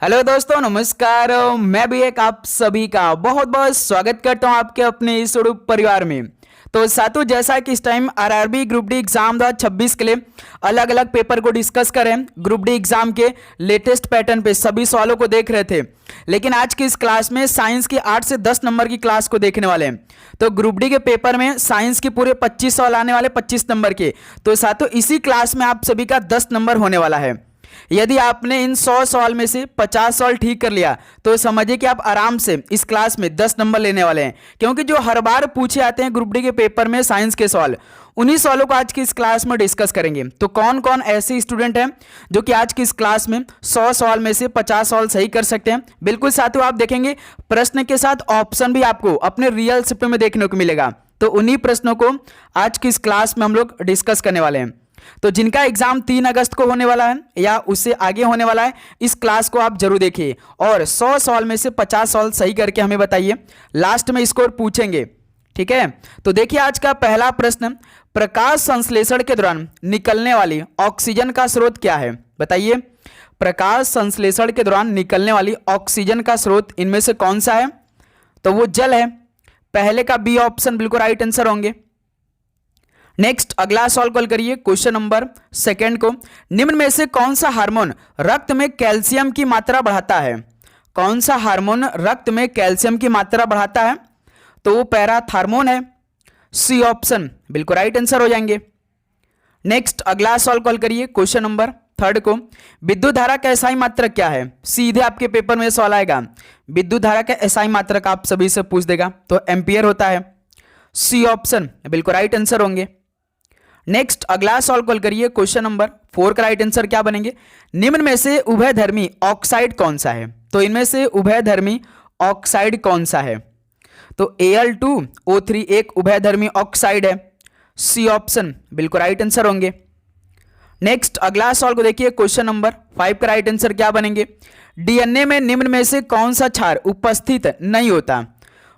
Hello दोस्तों, नमस्कार। मैं भी एक आप सभी का बहुत बहुत स्वागत करता हूं आपके अपने इस यूट्यूब परिवार में। तो साथियों, जैसा कि इस time RRB group D exam 2026 के लिए अलग अलग पेपर को डिस्कस करें, ग्रुप डी एग्जाम के लेटेस्ट पैटर्न पे सभी सवालों को देख रहे थे। लेकिन आज की इस क्लास में साइंस की 8 से 10 नंबर की क्लास को देखने वाले हैं। तो ग्रुप डी के पेपर में साइंस के पूरे 25 सवाल आने वाले, 25 नंबर के। तो साथियों, इसी क्लास में आप सभी का 10 नंबर होने वाला है। यदि आपने इन 100 सवाल में से 50 सवाल ठीक कर लिया तो समझिए कि आप आराम से इस क्लास में 10 नंबर लेने वाले हैं। क्योंकि जो हर बार पूछे आते हैं ग्रुप डी के पेपर में साइंस के सवाल, उन्हीं सवालों को आज की इस क्लास में डिस्कस करेंगे। तो कौन कौन ऐसे स्टूडेंट हैं जो कि आज की इस क्लास में 100 सवाल में से 50 सवाल सही कर सकते हैं? बिल्कुल साथियों, आप देखेंगे प्रश्न के साथ ऑप्शन भी आपको अपने रियल शिफ्ट में देखने को मिलेगा। तो उन्हीं प्रश्नों को आज की इस क्लास में हम लोग डिस्कस करने वाले हैं। तो जिनका एग्जाम 3 अगस्त को होने वाला है या उससे आगे होने वाला है, इस क्लास को आप जरूर देखिए और 100 सवाल में से 50 सवाल सही करके हमें बताइए। लास्ट में स्कोर पूछेंगे, ठीक है? तो देखिए आज का पहला प्रश्न, प्रकाश संश्लेषण के दौरान निकलने वाली ऑक्सीजन का स्रोत क्या है? बताइए, प्रकाश संश्लेषण के दौरान निकलने वाली ऑक्सीजन का स्रोत इनमें से कौन सा है? तो वो जल है। पहले का बी ऑप्शन बिल्कुल राइट आंसर होंगे। नेक्स्ट अगला सवाल कॉल करिए, क्वेश्चन नंबर सेकंड को, निम्न में से कौन सा हार्मोन रक्त में कैल्शियम की मात्रा बढ़ाता है? कौन सा हार्मोन रक्त में कैल्शियम की मात्रा बढ़ाता है? तो वो पैराथार्मोन है। सी ऑप्शन बिल्कुल राइट आंसर हो जाएंगे। नेक्स्ट अगला सवाल कॉल करिए, क्वेश्चन नंबर थर्ड को, विद्युत धारा का एसआई मात्रक क्या है? सीधे आपके पेपर में सवाल आएगा, विद्युत धारा का एसआई मात्रक आप सभी से पूछ देगा, तो एम्पियर होता है। सी ऑप्शन बिल्कुल राइट आंसर होंगे। नेक्स्ट अगला सवाल कॉल करिए, क्वेश्चन नंबर 4 का राइट आंसर क्या बनेंगे? निम्न में से उभयधर्मी ऑक्साइड कौन सा है? तो इनमें से उभयधर्मी ऑक्साइड कौन सा है? तो Al2O3 एक उभयधर्मी ऑक्साइड है। सी ऑप्शन बिल्कुल राइट आंसर होंगे। नेक्स्ट अगला सवाल को देखिए, क्वेश्चन नंबर 5 का राइट आंसर क्या बनेंगे? डीएनए में निम्न में से कौन सा क्षार उपस्थित नहीं होता?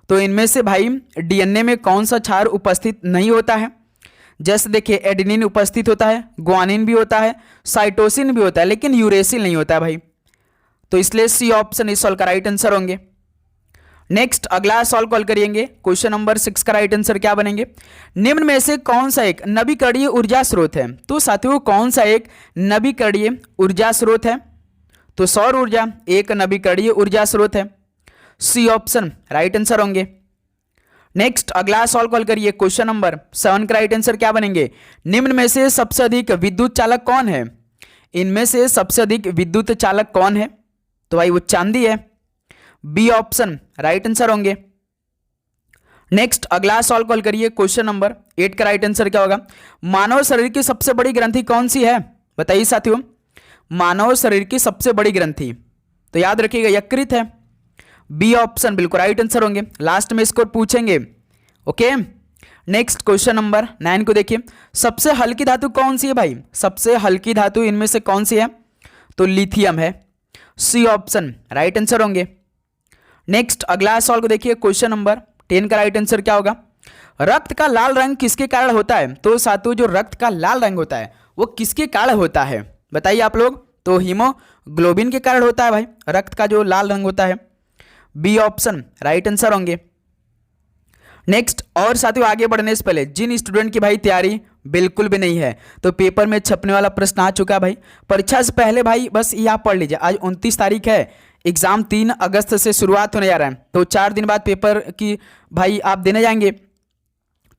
तो इनमें से भाई डीएनए में कौन सा क्षार उपस्थित नहीं होता है? जैसे देखिए, एडेनिन उपस्थित होता है, ग्वानिन भी होता है, साइटोसिन भी होता है, लेकिन यूरेसिल नहीं होता है भाई। तो इसलिए सी ऑप्शन इस सवाल का राइट आंसर होंगे। नेक्स्ट अगला सवाल कॉल करिएंगे, क्वेश्चन नंबर 6 का राइट आंसर क्या बनेंगे? निम्न में से कौन सा एक नवीकरणीय ऊर्जा स्रोत है? तो साथियों, कौन सा एक नवीकरणीय ऊर्जा स्रोत है? तो सौर ऊर्जा एक नवीकरणीय ऊर्जा स्रोत है। सी ऑप्शन राइट आंसर होंगे। नेक्स्ट अगला सवाल कॉल करिए, क्वेश्चन नंबर 7 का राइट आंसर क्या बनेंगे? निम्न में से सबसे अधिक विद्युत चालक कौन है? इनमें से सबसे अधिक विद्युत चालक कौन है? तो भाई वो चांदी है। बी ऑप्शन राइट आंसर होंगे। नेक्स्ट अगला सवाल कॉल करिए, क्वेश्चन नंबर 8 का राइट आंसर क्या होगा? मानव शरीर की सबसे बड़ी ग्रंथि कौन सी है? बताइए साथियों, मानव शरीर की सबसे बड़ी ग्रंथि, तो याद रखिएगा यकृत है। बी ऑप्शन बिल्कुल राइट आंसर होंगे। लास्ट में स्कोर पूछेंगे, ओके। नेक्स्ट क्वेश्चन नंबर 9 को देखिए, सबसे हल्की धातु कौन सी है भाई? सबसे हल्की धातु इनमें से कौन सी है? तो लिथियम है। सी ऑप्शन राइट आंसर होंगे। नेक्स्ट अगला सवाल को देखिए, क्वेश्चन नंबर 10 का राइट आंसर क्या होगा? रक्त का लाल रंग किसके कारण होता है? तो साथियों, जो रक्त का लाल रंग होता है वो किसके कारण होता है? बताइए आप लोग। तो हीमोग्लोबिन के कारण होता है भाई, रक्त का जो लाल रंग होता है। बी ऑप्शन राइट आंसर होंगे। नेक्स्ट, और साथियों आगे बढ़ने से पहले जिन स्टूडेंट की भाई तैयारी बिल्कुल भी नहीं है, तो पेपर में छपने वाला प्रश्न आ चुका है भाई। परीक्षा से पहले भाई बस ये आप पढ़ लीजिए। आज 29 तारीख है, एग्जाम 3 अगस्त से शुरुआत होने जा रहा है, तो 4 दिन बाद पेपर की भाई आप देने जाएंगे।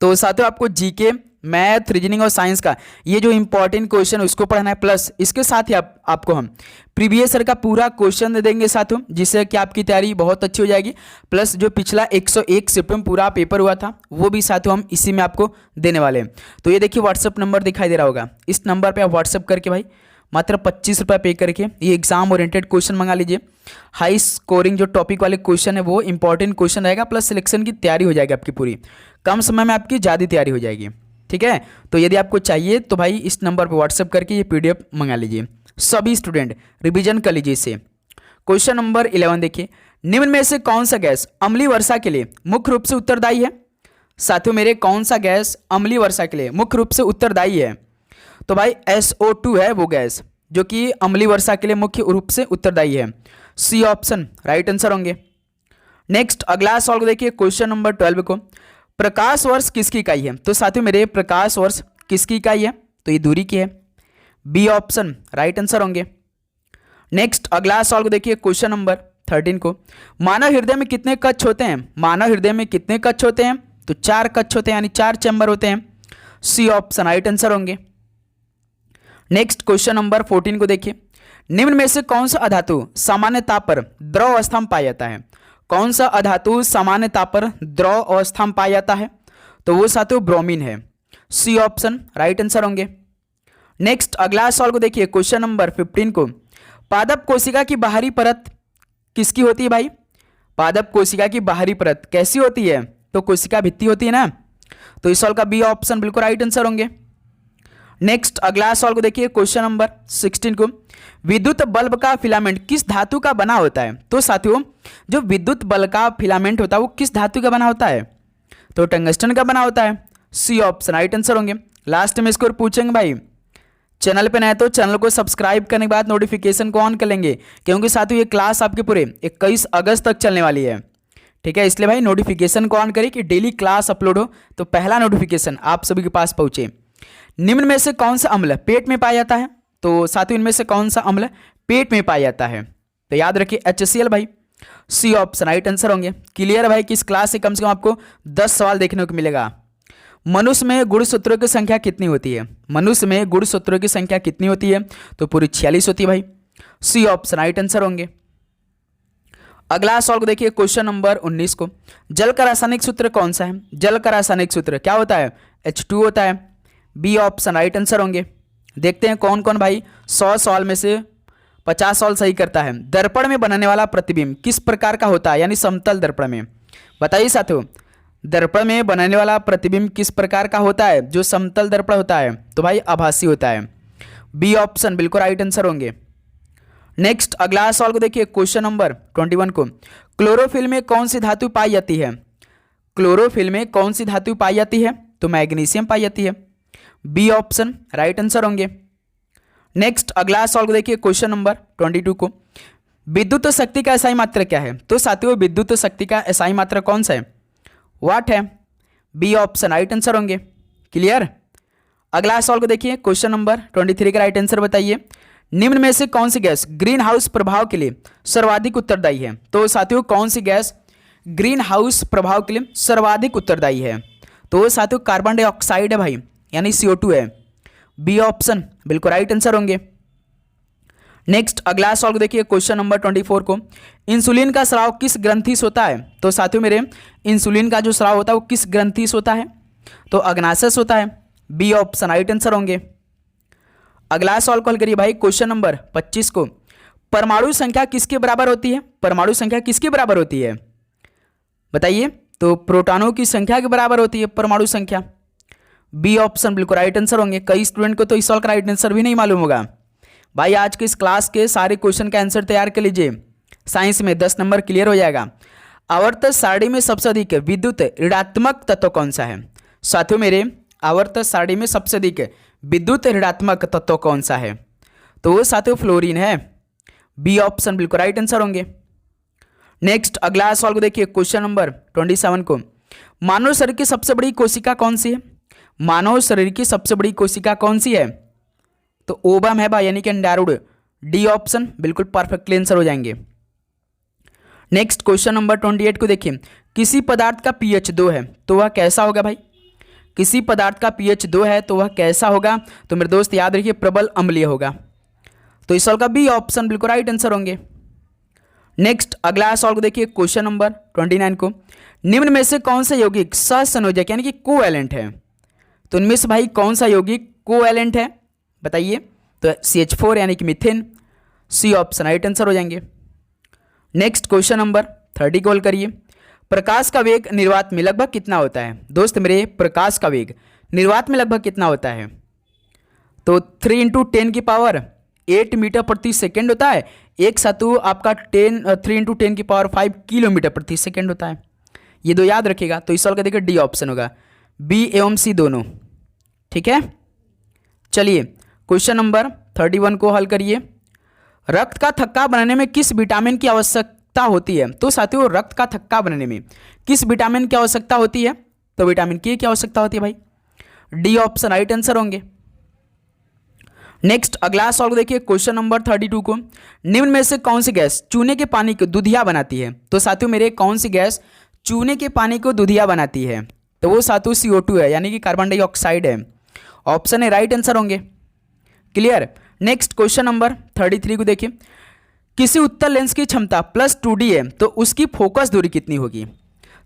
तो साथियों, आपको जीके, मैथ, रीजनिंग और साइंस का ये जो इंपॉर्टेंट क्वेश्चन है उसको पढ़ना है, प्लस इसके साथ ही आपको हम प्रीवियस ईयर का पूरा क्वेश्चन दे देंगे साथियों, जिससे कि आपकी तैयारी बहुत अच्छी हो जाएगी। प्लस जो पिछला 101 शिफ्ट में पूरा पेपर हुआ था वो भी साथियों हम इसी में आपको देने वाले हैं। तो ये देखिए व्हाट्सअप नंबर दिखाई दे रहा होगा, इस नंबर पर आप व्हाट्सअप करके भाई मात्र 25 रुपये पे करके ये एग्जाम ओरिएंटेड क्वेश्चन मंगा लीजिए। हाई स्कोरिंग जो टॉपिक वाले क्वेश्चन है वो इंपॉर्टेंट क्वेश्चन रहेगा, प्लस सिलेक्शन की तैयारी हो जाएगी आपकी पूरी, कम समय में आपकी ज़्यादा तैयारी हो जाएगी, ठीक है? तो यदि आपको चाहिए तो भाई इस नंबर पर व्हाट्सएप करके ये पीडीएफ मंगा लीजिए। सभी स्टूडेंट रिवीजन कर लीजिए इसे। क्वेश्चन नंबर 11 देखिए, निम्न में से कौन सा गैस अम्लीय वर्षा के लिए मुख्य रूप से उत्तरदायी है? साथियों मेरे, कौन सा गैस अम्लीय वर्षा के लिए मुख्य रूप से उत्तरदायी है? तो भाई SO2 है वो गैस जो कि अम्लीय वर्षा के लिए मुख्य रूप से उत्तरदायी है। सी ऑप्शन राइट आंसर होंगे। नेक्स्ट अगला सवाल देखिए क्वेश्चन नंबर 12 को, प्रकाश वर्ष किसकी इकाई है? तो साथियों मेरे प्रकाश वर्ष किसकी इकाई है? तो ये दूरी की है, बी ऑप्शन राइट आंसर होंगे। नेक्स्ट अगला सवाल को देखिए क्वेश्चन नंबर 13 को, मानव हृदय में कितने कक्ष होते हैं? मानव हृदय में कितने कक्ष होते हैं? तो 4 कक्ष होते हैं, यानी 4 चैम्बर होते हैं, सी ऑप्शन राइट आंसर होंगे। नेक्स्ट क्वेश्चन नंबर 14 को देखिए, निम्न में से कौन सा अधातु सामान्यता पर द्रव अवस्था में पाया जाता है? कौन सा अधातु सामान्यता पर द्रव अवस्था में पाया जाता है? तो वो साथियों ब्रोमीन है, सी ऑप्शन राइट आंसर होंगे। नेक्स्ट अगला सवाल को देखिए क्वेश्चन नंबर 15 को, पादप कोशिका की बाहरी परत किसकी होती है भाई? पादप कोशिका की बाहरी परत कैसी होती है? तो कोशिका भित्ति होती है ना, तो इस सवाल का बी ऑप्शन बिल्कुल राइट आंसर होंगे। नेक्स्ट अगला सवाल को देखिए क्वेश्चन नंबर 16 को, विद्युत बल्ब का फिलामेंट किस धातु का बना होता है? तो साथियों जो विद्युत बल्ब का फिलामेंट होता है वो किस धातु का बना होता है? तो टंगस्टन का बना होता है, सी ऑप्शन राइट आंसर होंगे। लास्ट में इसको पूछेंगे भाई, चैनल पे नए तो चैनल को सब्सक्राइब करने के बाद नोटिफिकेशन को ऑन कर लेंगे, क्योंकि साथियों ये क्लास आपके पूरे 21 अगस्त तक चलने वाली है, ठीक है। इसलिए भाई नोटिफिकेशन को ऑन करें कि डेली क्लास अपलोड हो तो पहला नोटिफिकेशन आप सभी के पास पहुंचे। निम्न में से कौन सा अम्ल पेट में पाया जाता है? तो साथियों इनमें से कौन सा अम्ल पेट में पाया जाता है? तो याद रखिए HCl भाई, सी ऑप्शन राइट आंसर होंगे। क्लियर भाई कि इस क्लास से कम आपको 10 सवाल देखने को मिलेगा। मनुष्य में गुणसूत्रों की संख्या कितनी होती है? मनुष्य में गुणसूत्रों की संख्या कितनी होती है? तो पूरी 46 होती है भाई, सी ऑप्शन राइट आंसर होंगे। अगला सवाल को देखिए क्वेश्चन नंबर 19 को, जल का रासायनिक सूत्र कौन सा है? जल का रासायनिक सूत्र क्या होता है? H2 होता है, बी ऑप्शन राइट आंसर होंगे। देखते हैं कौन कौन भाई 100 सवाल में से 50 सवाल सही करता है। दर्पण में बनने वाला प्रतिबिंब किस प्रकार का होता है, यानी समतल दर्पण में? बताइए साथियों, दर्पण में बनने वाला प्रतिबिंब किस प्रकार का होता है जो समतल दर्पण होता है? तो भाई आभासी होता है, बी ऑप्शन बिल्कुल राइट आंसर होंगे। नेक्स्ट अगला सवाल को देखिए क्वेश्चन नंबर 21 को, क्लोरोफिल में कौन सी धातु पाई जाती है? क्लोरोफिल में कौन सी धातु पाई जाती है? तो मैग्नीशियम पाई जाती है, बी ऑप्शन राइट आंसर होंगे। नेक्स्ट अगला सवाल को देखिए क्वेश्चन नंबर 22 को, विद्युत शक्ति का एसआई मात्रा क्या है? तो साथियों विद्युत शक्ति का एसआई मात्रा कौन सा है? वाट है, बी ऑप्शन राइट आंसर होंगे। क्लियर। अगला सवाल को देखिए क्वेश्चन नंबर 23 का राइट आंसर बताइए, निम्न में से कौन सी गैस ग्रीन हाउस प्रभाव के लिए सर्वाधिक उत्तरदायी है? तो साथियों कौन सी गैस ग्रीन हाउस प्रभाव के लिए सर्वाधिक उत्तरदायी है? तो साथियों कार्बन डाइऑक्साइड है भाई, यानी CO2 है, बी ऑप्शन बिल्कुल राइट आंसर होंगे। नेक्स्ट अगला सवाल को देखिए क्वेश्चन नंबर 24 को, इंसुलिन का स्राव किस ग्रंथि से होता है? तो साथियों मेरे इंसुलिन का जो स्राव होता है वो किस ग्रंथि से होता है? तो अग्नाशय से होता है, बी ऑप्शन राइट आंसर होंगे। अगला सवाल को हल करिए भाई क्वेश्चन नंबर 25 को, परमाणु संख्या किसके बराबर होती है? परमाणु संख्या किसके बराबर होती है बताइए? तो प्रोटॉनों की संख्या के बराबर होती है परमाणु संख्या, बी ऑप्शन बिल्कुल राइट आंसर होंगे। कई स्टूडेंट को तो इस सवाल का राइट आंसर भी नहीं मालूम होगा। भाई आज के इस क्लास के सारे क्वेश्चन का आंसर तैयार कर लीजिए, साइंस में 10 नंबर क्लियर हो जाएगा। आवर्त सारणी में सबसे अधिक विद्युत ऋणात्मक तत्व कौन सा है? साथियों मेरे आवर्त सारणी में सबसे अधिक विद्युत ऋणात्मक तत्व कौन सा है? तो वो साथियों फ्लोरीन है, बी ऑप्शन बिल्कुल राइट आंसर होंगे। नेक्स्ट अगला सवाल को देखिए क्वेश्चन नंबर 27 को, मानव शरीर की सबसे बड़ी कोशिका कौन सी है? मानव शरीर की सबसे बड़ी कोशिका कौन सी है? तो ओवम है भाई, यानी कि अंडारुड, डी ऑप्शन बिल्कुल परफेक्टली आंसर हो जाएंगे। नेक्स्ट क्वेश्चन नंबर 28 को देखिए, किसी पदार्थ का pH 2 है तो वह कैसा होगा भाई? किसी पदार्थ का pH 2 है तो वह कैसा होगा? तो मेरे दोस्त याद रखिए प्रबल अम्लीय होगा, तो इस सवाल का बी ऑप्शन बिल्कुल राइट आंसर होंगे। नेक्स्ट अगला सवाल को देखिए क्वेश्चन नंबर 29 को, निम्न में से कौन सा यौगिक सहसंयोजक यानी कि कोवैलेंट है? तो इनमें से भाई कौन सा यौगिक कोवैलेंट है बताइए? तो CH4 यानी कि methane, C option right answer हो जाएंगे। नेक्स्ट क्वेश्चन नंबर 30 को हल करिए, प्रकाश का वेग निर्वात में लगभग कितना होता है? दोस्त मेरे प्रकाश का वेग निर्वात में लगभग कितना होता है? तो 3 × 10⁸ मीटर प्रति सेकेंड होता है। एक सातु आपका 3 × 10⁵ किलोमीटर प्रति सेकेंड होता है। ये दो याद रखिएगा, तो इस सवाल का देखिए डी ऑप्शन होगा, बी एवं सी दोनों, ठीक है। चलिए क्वेश्चन नंबर 31 को हल करिए, रक्त का थक्का बनाने में किस विटामिन की आवश्यकता होती है? तो साथियों रक्त का थक्का बनाने में किस विटामिन की आवश्यकता होती है? तो विटामिन के की आवश्यकता होती है भाई। डी ऑप्शन राइट आंसर होंगे। नेक्स्ट अगला सवाल देखिए क्वेश्चन नंबर 32 को, निम्न में से कौन सी गैस चूने के पानी को दूधिया बनाती है? तो साथियों मेरे कौन सी गैस चूने के पानी को दूधिया बनाती है? तो वो साथियों CO2 है, यानी कि कार्बन डाइऑक्साइड है। ऑप्शन ए राइट आंसर होंगे। क्लियर। नेक्स्ट क्वेश्चन नंबर 33 को देखिए, किसी उत्तल लेंस की क्षमता +2D है तो उसकी फोकस दूरी कितनी होगी?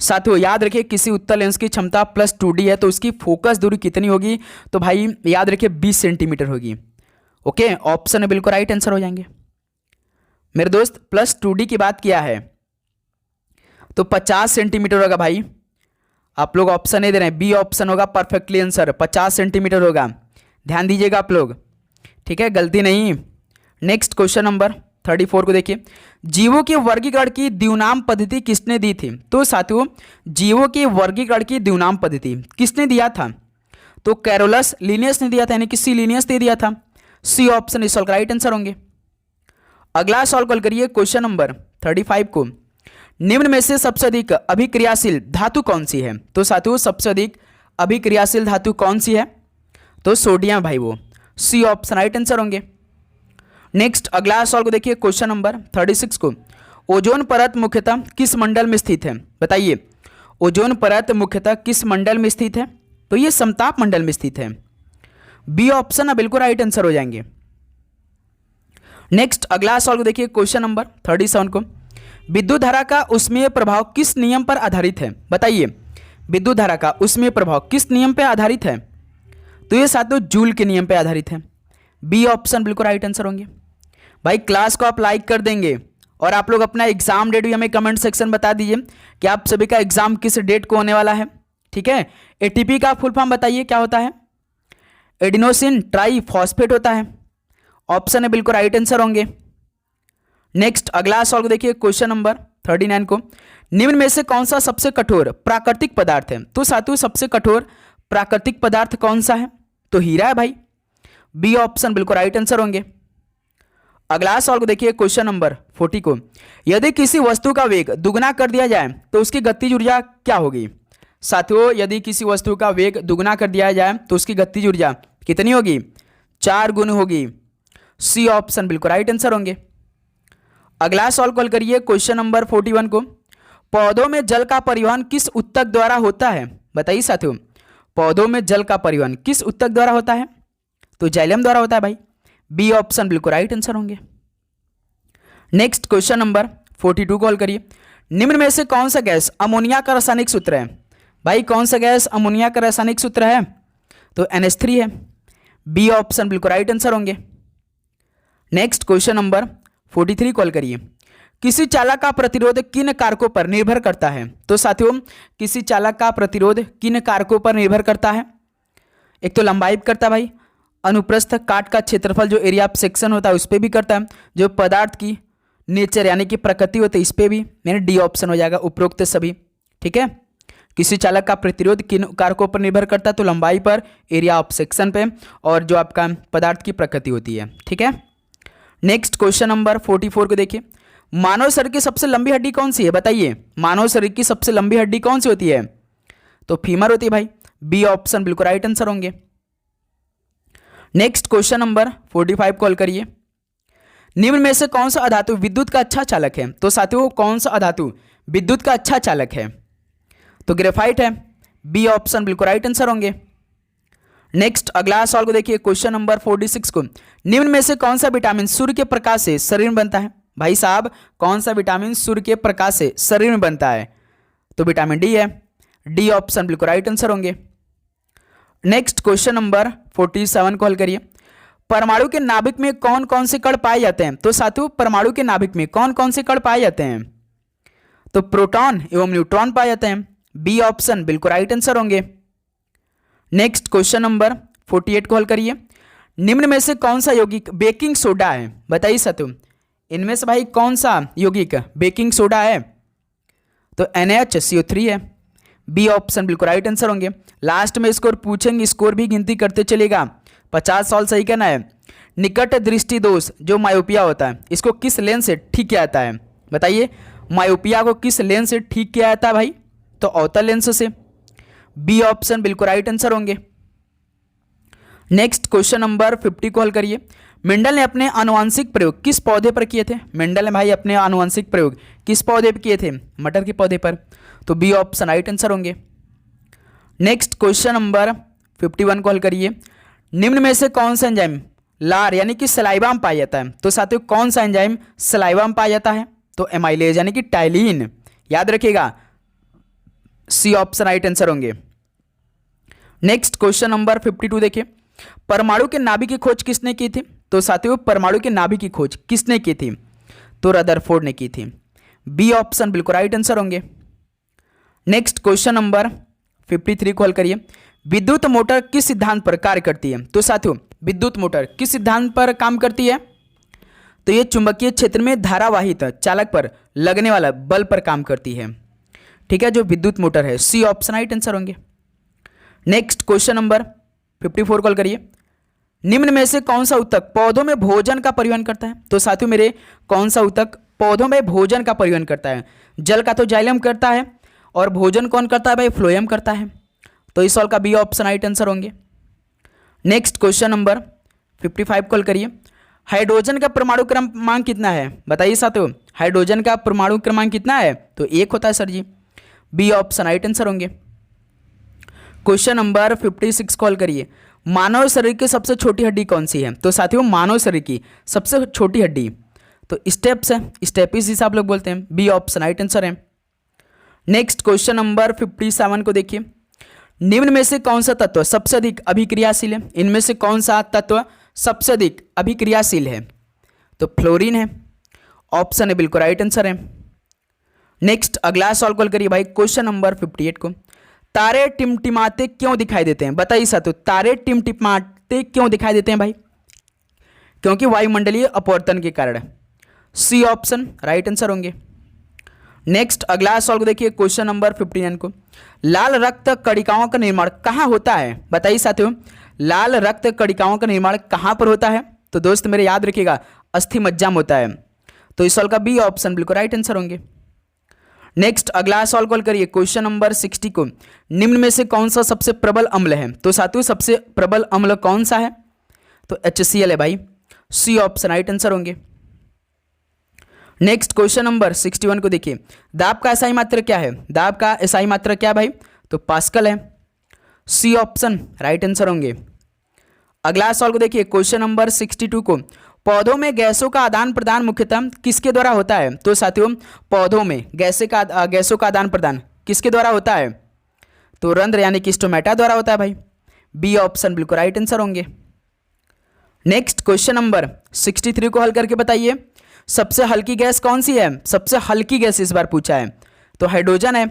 साथियों याद रखिए किसी उत्तल लेंस की क्षमता +2D है तो उसकी फोकस दूरी कितनी होगी? तो भाई याद रखिए 20 सेंटीमीटर होगी। ओके, ऑप्शन है बिल्कुल राइट आंसर हो जाएंगे। मेरे दोस्त +2D की बात किया है तो 50 सेंटीमीटर होगा भाई। आप लोग ऑप्शन नहीं दे रहे हैं, बी ऑप्शन होगा परफेक्टली आंसर, 50 सेंटीमीटर होगा। ध्यान दीजिएगा आप लोग, ठीक है, गलती नहीं। नेक्स्ट क्वेश्चन नंबर 34 को देखिए, जीवों के वर्गीकरण की द्विनाम पद्धति किसने दी थी? तो साथियों जीवों के वर्गीकरण की द्विनाम पद्धति किसने दिया था? तो कैरोलस लिनियस ने दिया था, यानी कि सी लिनियस ने दिया था। सी ऑप्शन इस का राइट आंसर होंगे। अगला सवाल कॉल करिए क्वेश्चन नंबर 35 को, निम्न में से सबसे अधिक अभिक्रियाशील धातु कौन सी है? तो साथियों सबसे अधिक अभिक्रियाशील धातु कौन सी है? तो सोडियम भाई, वो सी ऑप्शन राइट आंसर होंगे। नेक्स्ट अगला सवाल को देखिए क्वेश्चन नंबर 36 को, ओजोन परत मुख्यतः किस मंडल में स्थित है? बताइए ओजोन परत मुख्यतः किस मंडल में स्थित है? तो ये समताप मंडल में स्थित है। बी ऑप्शन बिल्कुल राइट आंसर हो जाएंगे। नेक्स्ट अगला सवाल को देखिए क्वेश्चन नंबर 37 को, विद्युत धारा का ऊष्मीय प्रभाव किस नियम पर आधारित है? बताइए विद्युत धारा का ऊष्मीय प्रभाव किस नियम पर आधारित है? तो ये साथियों जूल के नियम पर आधारित है। बी ऑप्शन बिल्कुल राइट आंसर होंगे। भाई क्लास को आप लाइक कर देंगे और आप लोग अपना एग्जाम डेट भी हमें कमेंट सेक्शन बता दीजिए कि आप सभी का एग्जाम किस डेट को होने वाला है। ठीक है, एटीपी का फुल फॉर्म बताइए क्या होता है? एडिनोसिन ट्राई फॉस्फेट होता है। ऑप्शन है बिल्कुल राइट आंसर होंगे। नेक्स्ट अगला सवाल को देखिए क्वेश्चन नंबर 39 को, निम्न में से कौन सा सबसे कठोर प्राकृतिक पदार्थ है? तो साथियों सबसे कठोर प्राकृतिक पदार्थ कौन सा है? तो हीरा है भाई। बी ऑप्शन बिल्कुल राइट आंसर होंगे। अगला सवाल को देखिए क्वेश्चन नंबर 40 को, यदि किसी वस्तु का वेग दुगना कर दिया जाए तो उसकी गतिज ऊर्जा क्या होगी? साथियों यदि किसी वस्तु का वेग दुगना कर दिया जाए तो उसकी गतिज ऊर्जा कितनी होगी? 4 गुना होगी। सी ऑप्शन बिल्कुल राइट आंसर होंगे। अगला सवाल कॉल करिए क्वेश्चन नंबर 41 को, पौधों में जल का परिवहन किस ऊतक द्वारा होता है? बताइए साथियों पौधों में जल का परिवहन किस ऊतक द्वारा होता है? तो जाइलम द्वारा होता है भाई। बी ऑप्शन बिल्कुल राइट आंसर होंगे। नेक्स्ट क्वेश्चन नंबर 42 कॉल करिए, निम्न में से कौन सा गैस अमोनिया का रासायनिक सूत्र है? भाई कौन सा गैस अमोनिया का रासायनिक सूत्र है? तो NH3 है। बी ऑप्शन बिल्कुल राइट आंसर होंगे। नेक्स्ट क्वेश्चन नंबर 43 कॉल करिए, किसी चालक का प्रतिरोध किन कारकों पर निर्भर करता है? तो साथियों किसी चालक का प्रतिरोध किन कारकों पर निर्भर करता है? एक तो लंबाई पर करता है भाई, अनुप्रस्थ काट का क्षेत्रफल जो एरिया ऑफ सेक्शन होता है उस पर भी करता है, जो पदार्थ की नेचर यानी कि प्रकृति होती है इस पर भी। मैंने डी ऑप्शन हो जाएगा उपरोक्त सभी। ठीक है, किसी चालक का प्रतिरोध किन कारकों पर निर्भर करता है? तो लंबाई पर, एरिया ऑफ सेक्शन पे, और जो आपका पदार्थ की प्रकृति होती है। ठीक है, नेक्स्ट क्वेश्चन नंबर 44 को देखिए, मानव शरीर की सबसे लंबी हड्डी कौन सी है? बताइए मानव शरीर की सबसे लंबी हड्डी कौन सी होती है? तो फीमर होती है भाई। बी ऑप्शन बिल्कुल राइट आंसर होंगे। नेक्स्ट क्वेश्चन नंबर 45 कॉल करिए, निम्न में से कौन सा अधातु विद्युत का अच्छा चालक है? तो साथियों कौन सा अधातु विद्युत का अच्छा चालक है? तो ग्रेफाइट है। बी ऑप्शन बिल्कुल राइट आंसर होंगे। नेक्स्ट अगला सवाल को देखिए क्वेश्चन नंबर 46 को, निम्न में से कौन सा विटामिन सूर्य के प्रकाश से शरीर में बनता है? भाई साहब कौन सा विटामिन सूर्य के प्रकाश से शरीर में बनता है? तो विटामिन डी है। डी ऑप्शन बिल्कुल राइट आंसर होंगे। नेक्स्ट क्वेश्चन नंबर 47 कॉल करिए, परमाणु के नाभिक में कौन कौन से कण पाए जाते हैं? तो साथियों परमाणु के नाभिक में कौन कौन से कण पाए जाते हैं? तो प्रोटॉन एवं न्यूट्रॉन पाए जाते हैं। बी ऑप्शन बिल्कुल राइट आंसर होंगे। नेक्स्ट क्वेश्चन नंबर 48 कॉल करिए, निम्न में से कौन सा यौगिक बेकिंग सोडा है? बताइए साथियों इनमें से भाई कौन सा यौगिक बेकिंग सोडा है? तो NaCO3 है। बी ऑप्शन बिल्कुल राइट आंसर होंगे। लास्ट में स्कोर पूछेंगे, स्कोर भी गिनती करते चलेगा, 50 सवाल सही करना है। निकट दृष्टि दोष जो मायोपिया होता है इसको किस लेंस से ठीक किया जाता है? बताइए, मायोपिया को किस लेंस से ठीक किया जाता है भाई? तो अवतल लेंस से। बी ऑप्शन बिल्कुल राइट आंसर होंगे। नेक्स्ट क्वेश्चन नंबर 50 को हल करिए। मेंडल ने अपने आनुवंशिक प्रयोग किस पौधे पर किए थे? मेंडल ने भाई अपने आनुवंशिक प्रयोग किस पौधे पर किए थे? मटर के पौधे पर। तो बी ऑप्शन राइट आंसर होंगे। नेक्स्ट क्वेश्चन नंबर 51 को हल करिए। निम्न में से कौन सा एंजाइम लार यानी कि सलाइवा में पाया जाता है? तो साथियों कौन सा एंजाइम सलाइवा में पाया जाता है? तो एमाइलेज यानी कि टाइलिन। याद रखिएगा, सी ऑप्शन राइट आंसर होंगे। नेक्स्ट क्वेश्चन नंबर 52 देखिए। परमाणु के नाभिक की खोज किसने की थी? तो साथियों परमाणु के नाभिक की खोज किसने की थी? तो रदरफोर्ड ने की थी। बी ऑप्शन बिल्कुल राइट आंसर होंगे। नेक्स्ट क्वेश्चन नंबर 53 को हल करिए। विद्युत मोटर किस सिद्धांत पर कार्य करती है? तो साथियों विद्युत मोटर किस सिद्धांत पर काम करती है? तो ये चुंबकीय क्षेत्र में धारावाहित चालक पर लगने वाला बल पर काम करती है। ठीक है, जो विद्युत मोटर है। सी ऑप्शन राइट आंसर होंगे। नेक्स्ट क्वेश्चन नंबर 54 कॉल करिए। निम्न में से कौन सा ऊतक पौधों में भोजन का परिवहन करता है? तो साथियों मेरे कौन सा ऊतक पौधों में भोजन का परिवहन करता है? जल का तो जाइलम करता है और भोजन कौन करता है भाई? फ्लोएम करता है। तो इस सवाल का बी ऑप्शन राइट आंसर होंगे। नेक्स्ट क्वेश्चन नंबर 55 कॉल करिए। हाइड्रोजन का परमाणु क्रमांक कितना है? बताइए साथियों, हाइड्रोजन का परमाणु क्रमांक कितना है? तो 1 होता है सर जी। बी ऑप्शन राइट आंसर होंगे। क्वेश्चन नंबर 56 कॉल करिए। मानव शरीर की सबसे छोटी हड्डी कौन सी है? तो साथियों मानव शरीर की सबसे छोटी हड्डी तो स्टेप्स है, स्टेपिस जिसे आप लोग बोलते हैं। बी ऑप्शन राइट आंसर है। नेक्स्ट क्वेश्चन नंबर 57 को देखिए। निम्न में से कौन सा तत्व सबसे अधिक अभिक्रियाशील है? इनमें से कौन सा तत्व सबसे अधिक अभिक्रियाशील है? तो फ्लोरीन है। ऑप्शन है बिल्कुल राइट आंसर है। नेक्स्ट अगला सवाल कॉल करिए भाई, क्वेश्चन नंबर 58 को। तारे टिमटिमाते क्यों दिखाई देते हैं? बताइए साथियों, तारे टिमटिमाते क्यों दिखाई देते हैं भाई? क्योंकि वायुमंडलीय अपवर्तन के कारण। सी ऑप्शन राइट आंसर होंगे। नेक्स्ट अगला सवाल को देखिए, क्वेश्चन नंबर 59 को। लाल रक्त कणिकाओं का निर्माण कहाँ होता है? बताइए साथियों, लाल रक्त कणिकाओं का निर्माण कहाँ पर होता है? तो दोस्त मेरे याद रखिएगा, अस्थि मज्जा में होता है। तो इस सवाल का बी ऑप्शन बिल्कुल राइट आंसर होंगे। नेक्स्ट अगला सवाल कॉल करिए, क्वेश्चन नंबर 60 को। निम्न में से कौन सा सबसे प्रबल अम्ल है? तो साथियों सबसे प्रबल अम्ल कौन सा है? तो HCl है भाई। सी ऑप्शन राइट आंसर होंगे। नेक्स्ट क्वेश्चन नंबर 61 को देखिए। दाब का एसआई मात्रक क्या है? दाब का एसआई मात्रक क्या भाई? तो पास्कल है। सी ऑप्शन राइट आंसर होंगे। अगला सवाल को देखिए, क्वेश्चन नंबर 62 को। पौधों में गैसों का आदान प्रदान मुख्यतः किसके द्वारा होता है? तो साथियों पौधों में गैसों का आदान प्रदान किसके द्वारा होता है? तो रंध्र यानी कि स्टोमेटा द्वारा होता है भाई। बी ऑप्शन बिल्कुल राइट आंसर होंगे। नेक्स्ट क्वेश्चन नंबर 63 को हल करके बताइए, सबसे हल्की गैस कौन सी है? सबसे हल्की गैस इस बार पूछा है, तो हाइड्रोजन है।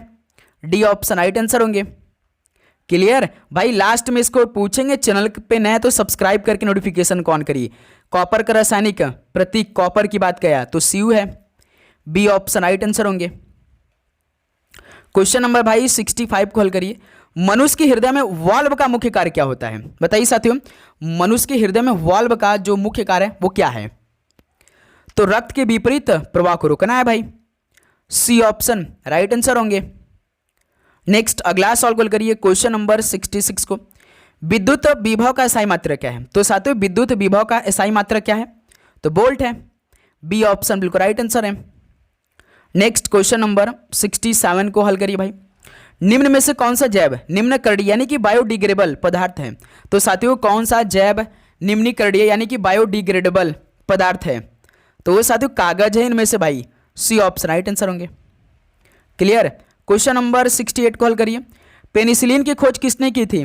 डी ऑप्शन राइट आंसर होंगे। क्लियर भाई, लास्ट में इसको पूछेंगे। चैनल पे नए तो सब्सक्राइब करके नोटिफिकेशन ऑन करिए। कॉपर का रासायनिक प्रतीक कॉपर की बात किया तो Cu है। बी ऑप्शन राइट आंसर होंगे। क्वेश्चन नंबर भाई 65 को हल करिए। मनुष्य के हृदय में वाल्व का मुख्य कार्य क्या होता है? बताइए साथियों, मनुष्य के हृदय में वाल्व का जो मुख्य कार्य है वो क्या है? तो रक्त के विपरीत प्रवाह को रोकना है भाई। सी ऑप्शन राइट आंसर होंगे। नेक्स्ट अगला सवाल कॉल करिए, क्वेश्चन नंबर 66 को। विद्युत विभव का एसआई मात्रक क्या है? तो साथियों विद्युत विभव का एसआई मात्रक क्या है? तो वोल्ट है। बी ऑप्शन बिल्कुल राइट आंसर है। नेक्स्ट क्वेश्चन नंबर 67 को हल करिए भाई। निम्न में से कौन सा जैव निम्नकरणीय यानी कि बायोडिग्रेडेबल पदार्थ है? तो साथियों कौन सा जैव निम्नकरणीय यानी कि बायोडिग्रेडेबल पदार्थ है? तो वो साथियों कागज है इनमें से भाई। सी ऑप्शन राइट आंसर होंगे। क्लियर। क्वेश्चन नंबर 68 को हल करिए। पेनिसिलिन की खोज किसने की थी?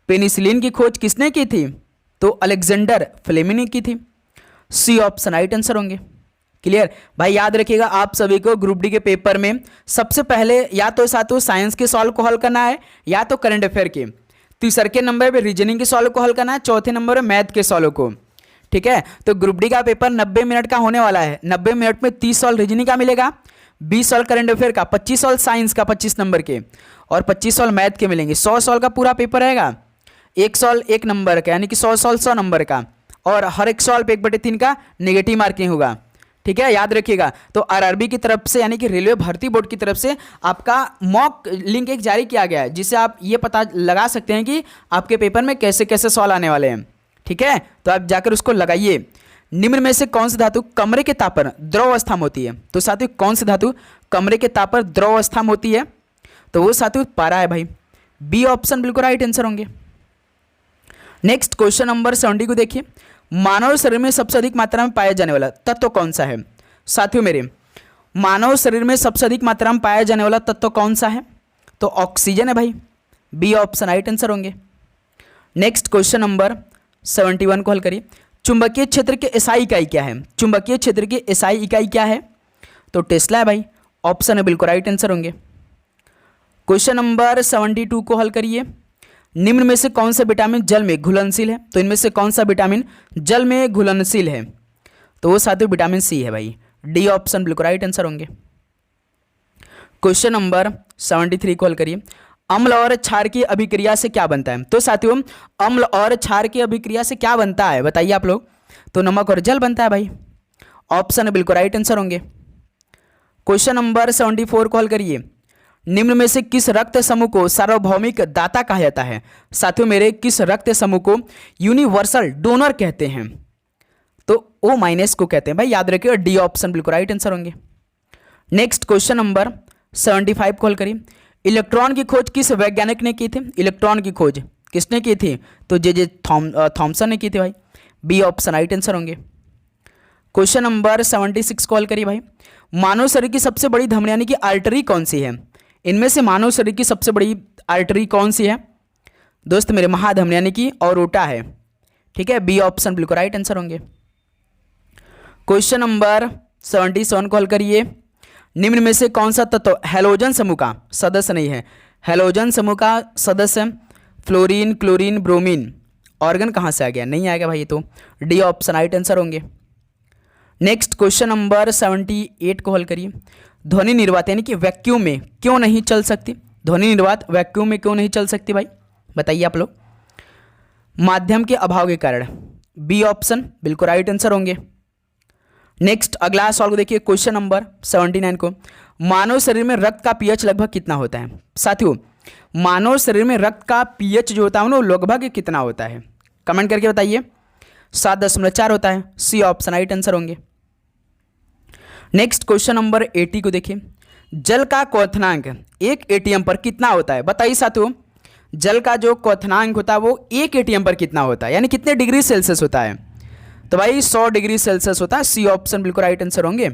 पेनिसिलिन की खोज किसने की थी? तो अलेक्जेंडर फ्लेमिंग ने की थी। सी ऑप्शन राइट आंसर होंगे। क्लियर भाई, याद रखिएगा आप सभी को ग्रुप डी के पेपर में सबसे पहले या तो साथियों साइंस के सॉल्व को हल करना है या तो करंट अफेयर के। तीसरे के नंबर पे रीजनिंग के सॉल्व को हल करना है, चौथे नंबर पे मैथ के सॉल्व को। ठीक है, तो ग्रुप डी का पेपर 90 मिनट का होने वाला है। 90 मिनट में 30 सॉल्व रीजनिंग का मिलेगा, 20 सॉल्व करंट अफेयर का, 25 सॉल्व साइंस का 25 नंबर के और 25 सॉल्व मैथ के मिलेंगे। 100 सॉल्व का पूरा पेपर रहेगा। 1 सॉल्व 1 नंबर का यानी कि 100 सॉल्व 100 नंबर का और हर एक सवाल पे 1/3 का नेगेटिव मार्किंग होगा। ठीक है, याद रखिएगा। तो आरआरबी की तरफ से यानी कि रेलवे भर्ती बोर्ड की तरफ से आपका मॉक लिंक एक जारी किया गया है, जिससे आप ये पता लगा सकते हैं कि आपके पेपर में कैसे कैसे सवाल आने वाले हैं। ठीक है, तो आप जाकर उसको लगाइए। निम्न में से कौन सी धातु कमरे के ताप पर द्रव अवस्था में होती है? तो साथियों कौन सी धातु कमरे के ताप पर द्रव अवस्था में होती है? तो वो साथियों पारा है भाई। बी ऑप्शन बिल्कुल राइट आंसर होंगे। नेक्स्ट क्वेश्चन नंबर 70 को देखिए। मानव शरीर में सबसे अधिक मात्रा में पाया जाने वाला तत्व कौन सा है? साथियों मेरे, मानव शरीर में सबसे अधिक मात्रा में पाया जाने वाला तत्व कौन सा है? तो ऑक्सीजन है भाई। बी ऑप्शन राइट आंसर होंगे। नेक्स्ट क्वेश्चन नंबर 71 को हल करिए। चुंबकीय क्षेत्र के एसआई इकाई क्या है? चुंबकीय क्षेत्र की एसआई इकाई क्या है? तो टेस्ला है भाई। ऑप्शन है बिल्कुल राइट आंसर होंगे। क्वेश्चन नंबर 72 को हल करिए। निम्न में से कौन सा विटामिन जल में घुलनशील है? तो इनमें से कौन सा विटामिन जल में घुलनशील है? तो वो साथियों विटामिन सी है भाई। डी ऑप्शन बिल्कुल राइट आंसर होंगे। क्वेश्चन नंबर 73 को हल करिए। अम्ल और क्षार की अभिक्रिया से क्या बनता है? तो साथियों अम्ल और क्षार की अभिक्रिया से क्या बनता है बताइए आप लोग? तो नमक और जल बनता है भाई। ऑप्शन है बिल्कुल राइट आंसर होंगे। क्वेश्चन नंबर 74 को हल करिए। निम्न में से किस रक्त समूह को सार्वभौमिक दाता कहा जाता है? साथियों मेरे, किस रक्त समूह को यूनिवर्सल डोनर कहते हैं? तो ओ माइनस को कहते हैं भाई, याद रखिए। डी ऑप्शन बिल्कुल राइट आंसर होंगे। नेक्स्ट क्वेश्चन नंबर 75 को हल करिए। इलेक्ट्रॉन की खोज किस वैज्ञानिक ने की थी? इलेक्ट्रॉन की खोज किसने की थी? तो जे थॉमसन ने की थी भाई। बी ऑप्शन राइट आंसर होंगे। क्वेश्चन नंबर 76 को हल करिए भाई। मानव शरीर की सबसे बड़ी धमनी यानी कि आर्टरी कौन सी है? इनमें से मानव शरीर की सबसे बड़ी आर्टरी कौन सी है? दोस्त मेरे, महाधमनी यानी कि औरोटा है। ठीक है, बी ऑप्शन बिल्कुल राइट आंसर होंगे। क्वेश्चन नंबर 77 को हल करिए। निम्न में से कौन सा तत्व हैलोजन समूह का सदस्य नहीं है? हैलोजन समूह का सदस्य फ्लोरीन, क्लोरीन, ब्रोमीन। ऑर्गन कहाँ से आ गया? नहीं आएगा भाई, ये तो डी ऑप्शन राइट आंसर होंगे। नेक्स्ट क्वेश्चन नंबर 78 को हल करिए। ध्वनि निर्वात यानी कि वैक्यूम में क्यों नहीं चल सकती? ध्वनि निर्वात वैक्यूम में क्यों नहीं चल सकती भाई? बताइए आप लोग। माध्यम के अभाव के कारण। बी ऑप्शन बिल्कुल राइट आंसर होंगे। नेक्स्ट अगला सवाल को देखिए। क्वेश्चन नंबर 79 को। मानव शरीर में रक्त का पीएच लगभग कितना होता है? साथियों मानव शरीर में रक्त का पीएच जो होता है वो लगभग कितना होता है? कमेंट करके बताइए। 7.4 होता है। सी ऑप्शन राइट आंसर होंगे। नेक्स्ट क्वेश्चन नंबर 80 को देखिए। जल का क्वथनांक 1 एटीएम पर कितना होता है? बताइए साथियों, जल का जो क्वथनांक होता है वो 1 एटीएम पर कितना होता है, यानी कितने डिग्री सेल्सियस होता है? तो भाई 100 डिग्री सेल्सियस होता है। सी ऑप्शन बिल्कुल राइट आंसर होंगे।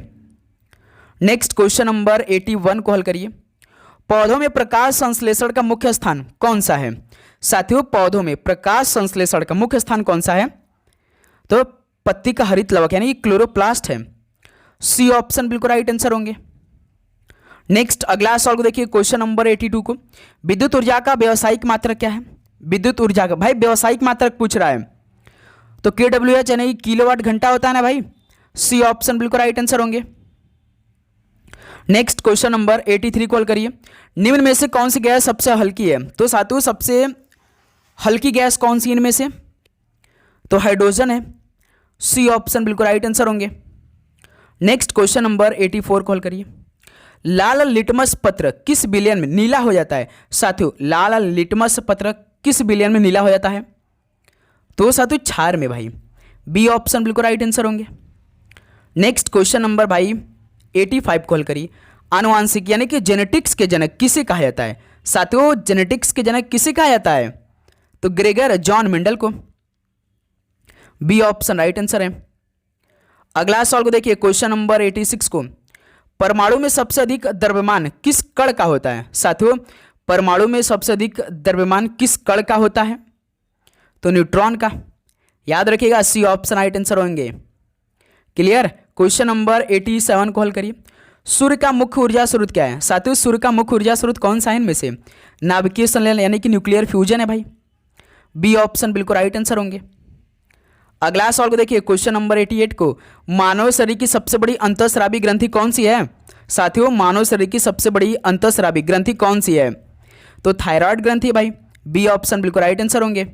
नेक्स्ट क्वेश्चन नंबर 81 को हल करिए। पौधों में प्रकाश संश्लेषण का मुख्य स्थान कौन सा है? साथियों पौधों में प्रकाश संश्लेषण का मुख्य स्थान कौन सा है? तो पत्ती का हरित लवक यानी कि क्लोरोप्लास्ट है। सी ऑप्शन बिल्कुल राइट आंसर होंगे। नेक्स्ट अगला सवाल को देखिए। क्वेश्चन नंबर 82 को। विद्युत ऊर्जा का व्यावसायिक मात्रक क्या है? विद्युत ऊर्जा का भाई व्यावसायिक मात्रक पूछ रहा है, तो KWH यानी किलोवाट घंटा होता है ना भाई। सी ऑप्शन बिल्कुल राइट आंसर होंगे। नेक्स्ट क्वेश्चन नंबर 83 को हल करिए। निम्न में से कौन सी गैस सबसे हल्की है? तो साथियों सबसे हल्की गैस कौन सी इनमें से? तो हाइड्रोजन है। सी ऑप्शन बिल्कुल राइट आंसर होंगे। नेक्स्ट क्वेश्चन नंबर 84 को हल करिए। लाल लिटमस पत्र किस विलयन में नीला हो जाता है? साथियों लाल लिटमस पत्र किस विलयन में नीला हो जाता है? तो साथियों क्षार में भाई। बी ऑप्शन बिल्कुल राइट आंसर होंगे। नेक्स्ट क्वेश्चन नंबर भाई 85 को हल करिए। आनुवांशिक यानी कि जेनेटिक्स के जनक किसे कहा जाता है? साथियों जेनेटिक्स के जनक किसे कहा जाता है? तो ग्रेगर जॉन मेंडल को। बी ऑप्शन राइट आंसर है। अगला सवाल को देखिए। क्वेश्चन नंबर 86 को। परमाणु में सबसे अधिक द्रव्यमान किस कण का होता है? साथियों परमाणु में सबसे अधिक द्रव्यमान किस कण का होता है? तो न्यूट्रॉन का। याद रखिएगा। सी ऑप्शन राइट आंसर होंगे। क्लियर। क्वेश्चन नंबर 87 को हल करिए। सूर्य का मुख्य ऊर्जा स्रोत क्या है? साथियों सूर्य का मुख्य ऊर्जा स्रोत कौन सा है इनमें से? नाभिकीय संलयन यानी कि न्यूक्लियर फ्यूजन है भाई। बी ऑप्शन बिल्कुल राइट आंसर होंगे। अगला सवाल को देखिए। क्वेश्चन नंबर 88 को। मानव शरीर की सबसे बड़ी अंतःस्रावी ग्रंथि कौन सी है? साथियों मानव शरीर की सबसे बड़ी अंतःस्रावी ग्रंथि कौन सी है? तो थायराइड ग्रंथि भाई। बी ऑप्शन बिल्कुल राइट आंसर होंगे।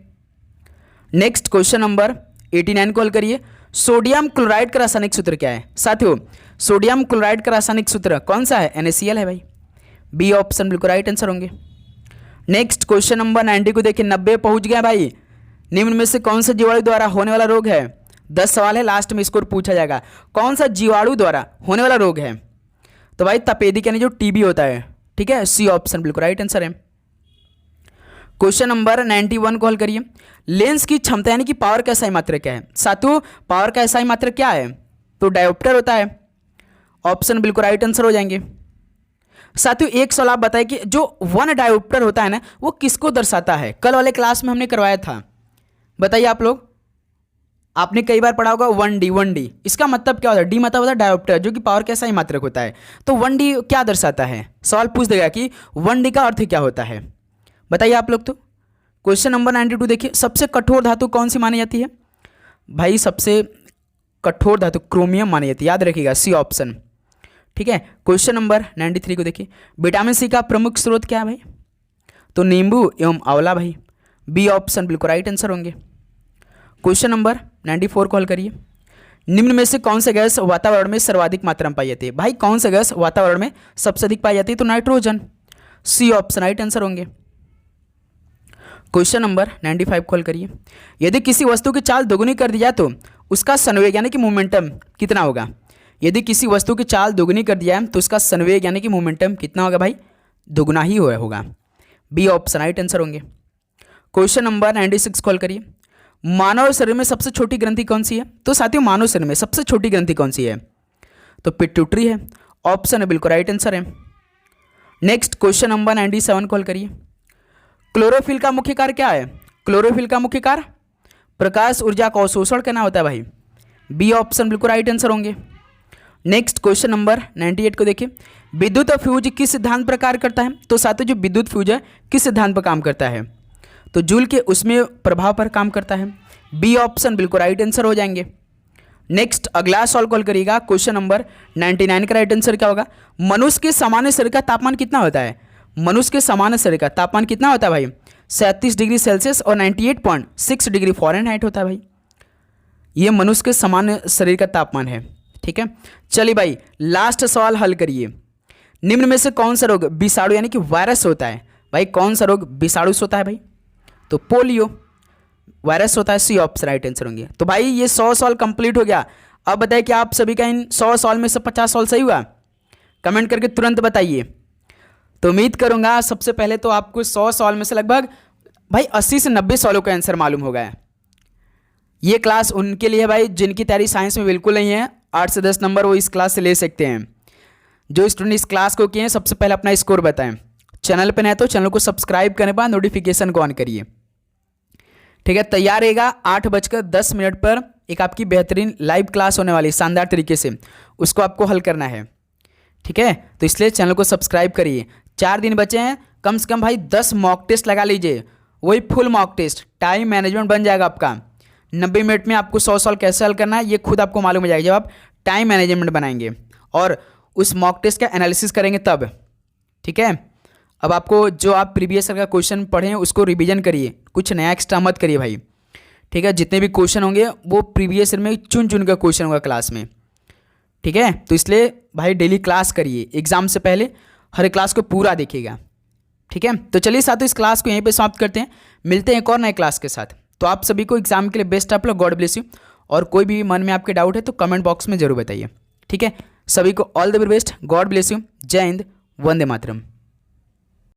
नेक्स्ट क्वेश्चन नंबर 89 को हल करिए। सोडियम क्लोराइड का रासायनिक सूत्र क्या है साथियों? सोडियम क्लोराइड का रासायनिक सूत्र कौन सा है? NaCl है भाई। बी ऑप्शन बिल्कुल राइट आंसर होंगे। नेक्स्ट क्वेश्चन नंबर 90 को देखिए, 90 पहुंच गया भाई। निम्न में से कौन सा जीवाणु द्वारा होने वाला रोग है? 10 सवाल है, लास्ट में स्कोर पूछा जाएगा। कौन सा जीवाणु द्वारा होने वाला रोग है? तो भाई तपेदिक यानी जो टीबी होता है, ठीक है। सी ऑप्शन बिल्कुल राइट आंसर है। क्वेश्चन नंबर 91 को हल करिए। लेंस की क्षमता यानी कि पावर का SI मात्रक क्या है साथियों? पावर का SI मात्रक क्या है? तो डायोप्टर होता है। ऑप्शन बिल्कुल राइट आंसर हो जाएंगे। साथियों एक सवाल आप बताएं कि जो 1 डायोप्टर होता है ना, वो किसको दर्शाता है? कल वाले क्लास में हमने करवाया था, बताइए आप लोग। आपने कई बार पढ़ा होगा 1D। इसका मतलब क्या होता है? डी मतलब होता है डायोप्टर, जो कि पावर का SI मात्रक होता है। तो 1D क्या दर्शाता है? सवाल पूछ देगा कि 1D का अर्थ क्या होता है, बताइए आप लोग। तो क्वेश्चन नंबर 92 देखिए, सबसे कठोर धातु कौन सी मानी जाती है? भाई सबसे कठोर धातु क्रोमियम मानी जाती है, याद रखिएगा। सी ऑप्शन, ठीक है। क्वेश्चन नंबर 93 को देखिए, विटामिन सी का प्रमुख स्रोत क्या है भाई? तो नींबू एवं आंवला भाई। बी ऑप्शन बिल्कुल राइट आंसर होंगे। क्वेश्चन नंबर 94 को हल करिए। निम्न में से कौन सा गैस वातावरण में सर्वाधिक मात्रा में पाई जाती है? भाई कौन सा गैस वातावरण में सबसे अधिक पाई जाती है? तो nitrogen. C option right answer होंगे। क्वेश्चन नंबर 95 को हल करिए। यदि किसी वस्तु की चाल दोगुनी कर दी जाए तो उसका संवेग यानी कि मोमेंटम कितना होगा? यदि किसी वस्तु की चाल दोगुनी कर दिया है तो उसका संवेग यानी कि मोमेंटम कितना होगा भाई? दोगुना ही होगा। बी ऑप्शन राइट आंसर होंगे। क्वेश्चन नंबर 96 को हल करिए। मानव शरीर में सबसे छोटी ग्रंथि कौन सी है? तो साथियों मानव शरीर में सबसे छोटी ग्रंथि कौन सी है? तो पिट्यूटरी है। ऑप्शन है बिल्कुल राइट आंसर है। नेक्स्ट क्वेश्चन नंबर 97 को हल करिए। क्लोरोफिल का मुख्य कार्य क्या है? क्लोरोफिल का मुख्य कार्य प्रकाश ऊर्जा का अवशोषण करना होता है भाई। बी ऑप्शन बिल्कुल राइट आंसर होंगे। नेक्स्ट क्वेश्चन नंबर 98 को देखिए। विद्युत फ्यूज किस सिद्धांत पर कार्य करता है? तो साथियों जो विद्युत फ्यूज है किस सिद्धांत पर काम करता है? तो जूल के उसमें प्रभाव पर काम करता है। बी ऑप्शन बिल्कुल राइट आंसर हो जाएंगे। नेक्स्ट अगला सवाल कॉल करिएगा। क्वेश्चन नंबर 99 का राइट आंसर क्या होगा? मनुष्य के सामान्य शरीर का तापमान कितना होता है? मनुष्य के सामान्य शरीर का तापमान कितना होता है भाई? 37 डिग्री सेल्सियस और 98.6 डिग्री फ़ारेनहाइट होता है भाई। ये मनुष्य के सामान्य शरीर का तापमान है, ठीक है। चलिए भाई लास्ट सवाल हल करिए। निम्न में से कौन सा रोग विषाणु यानी कि वायरस होता है? भाई कौन सा रोग विषाणु से होता है भाई? तो पोलियो वायरस होता है। सी ऑप्शन राइट आंसर होंगे। तो भाई ये 100 सवाल कंप्लीट हो गया। अब बताइए कि आप सभी का इन 100 सवाल में से 50 सवाल सही हुआ? कमेंट करके तुरंत बताइए। तो उम्मीद करूंगा सबसे पहले तो आपको 100 सवाल में से लगभग भाई 80 से 90 सवालों का आंसर मालूम हो गया। ये क्लास उनके लिए भाई जिनकी तैयारी साइंस में बिल्कुल नहीं है, 8 से 10 नंबर वो इस क्लास से ले सकते हैं। जो स्टूडेंट इस क्लास को किए हैं सबसे पहले अपना स्कोर बताएं। चैनल पर नए तो चैनल को सब्सक्राइब करने के बाद नोटिफिकेशन को ऑन करिए, ठीक है। तैयार रहेगा 8:10 पर एक आपकी बेहतरीन लाइव क्लास होने वाली शानदार तरीके से, उसको आपको हल करना है, ठीक है। तो इसलिए चैनल को सब्सक्राइब करिए। 4 दिन बचे हैं, कम से कम भाई 10 मॉक टेस्ट लगा लीजिए, वही full mock test. Time management बन जाएगा आपका। 90 मिनट में आपको 100 सवाल कैसे हल करना है ये खुद आपको मालूम हो जाएगा जब आप टाइम मैनेजमेंट बनाएंगे और उस मॉक टेस्ट का एनालिसिस करेंगे तब, ठीक है। अब आपको जो आप प्रीवियस ईयर का क्वेश्चन पढ़े उसको रिवीजन करिए, कुछ नया एक्स्ट्रा मत करिए भाई, ठीक है। जितने भी क्वेश्चन होंगे वो प्रीवियस ईयर में चुन चुन का क्वेश्चन होगा क्लास में, ठीक है। तो इसलिए भाई डेली क्लास करिए, एग्जाम से पहले हर क्लास को पूरा देखिएगा, ठीक है। तो चलिए साथियों इस क्लास को यहीं पे समाप्त करते हैं, मिलते हैं एक और नए क्लास के साथ। तो आप सभी को एग्जाम के लिए best of luck, God bless you. और कोई भी मन में आपके डाउट है तो कमेंट बॉक्स में जरूर बताइए, ठीक है। सभी को all the very best, God bless you, जय हिंद, वंदे मातरम।